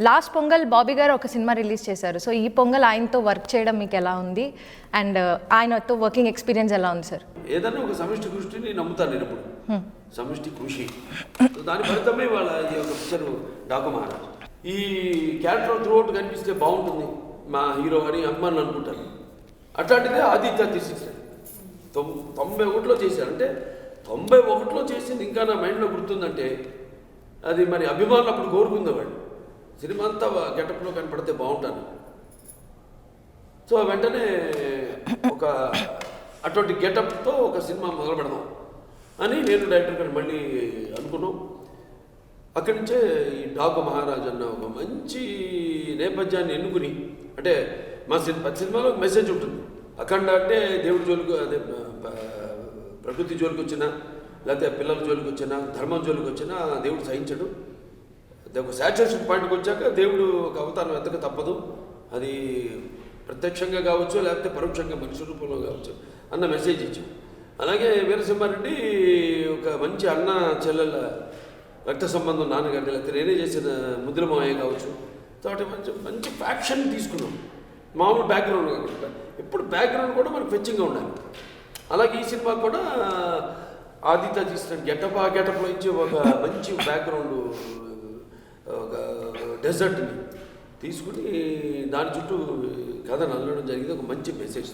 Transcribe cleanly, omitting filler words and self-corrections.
Last pongal Bobby గారు ఒక cinema release చేశారు. సో ఈ పొంగల్ ఆయనతో వర్క్ చేయడం మీకు ఎలా ఉంది అండ్ ఆయనతో వర్కింగ్ ఎక్స్పీరియన్స్ ఎలా ఉంది సార్? ఏదైనా ఒక సమిష్టి కృషిని నమ్ముతాను నేను ఇప్పుడు. సమిష్టి కృషి దాని ఫలితమే వాళ్ళ ఈ ఒక పిక్చర్ డాకు మహారాజ్. ఈ క్యారెక్టర్ త్రూ అవుట్ కనిపిస్తే బాగుంటుంది మా హీరో అని అభిమానులు అనుకుంటారు. అట్లాంటిదే ఆదిత్య 91లో చేశారు. అంటే 91లో చేసింది ఇంకా నా మైండ్లో గుర్తుందంటే అది మరి అభిమానులు అప్పుడు కోరుకుందేవాడు. సినిమా అంతా గెటప్లో కనపడితే బాగుంటాను. సో వెంటనే ఒక అటువంటి గెటప్తో ఒక సినిమా మొదలు పెడదాం అని నేను డైరెక్టర్ గారు మళ్ళీ అనుకున్నాం. అక్కడి నుంచే ఈ డాకు మహారాజ్ అన్న ఒక మంచి నేపథ్యాన్ని ఎన్నుకుని, అంటే మా సినిమాలో మెసేజ్ ఉంటుంది. అఖండ అంటే దేవుడి జోలికి, అదే ప్రకృతి జోలికి వచ్చినా లేకపోతే పిల్లల జోలికి వచ్చినా ధర్మం జోలికి వచ్చినా దేవుడు సహించడు. ఒక సాచురేషన్ పాయింట్కి వచ్చాక దేవుడు ఒక అవతారం ఎత్తక తప్పదు. అది ప్రత్యక్షంగా కావచ్చు లేకపోతే పరోక్షంగా మనిషి రూపంలో కావచ్చు అన్న మెసేజ్ ఇచ్చాం. అలాగే వీరసింహారెడ్డి ఒక మంచి అన్న చెల్లెల రక్త సంబంధం నాన్నగారి, లేకపోతే నేనే చేసిన ముద్దుల మావయ్య కావచ్చు. కాబట్టి మంచి ఫ్యాక్షన్ తీసుకున్నాం. మామూలు బ్యాక్గ్రౌండ్ కాకుండా ఇప్పుడు బ్యాక్గ్రౌండ్ కూడా మనకు ఫెచ్చింగ్గా ఉండాలి. అలాగే ఈ సినిమా కూడా ఆదిత్య తీసిన గెటప్లో ఇచ్చి ఒక మంచి బ్యాక్గ్రౌండ్, ఒక డెజర్ట్ని తీసుకుని దాని చుట్టూ కథ నల్లడం జరిగింది. ఒక మంచి మెసేజ్.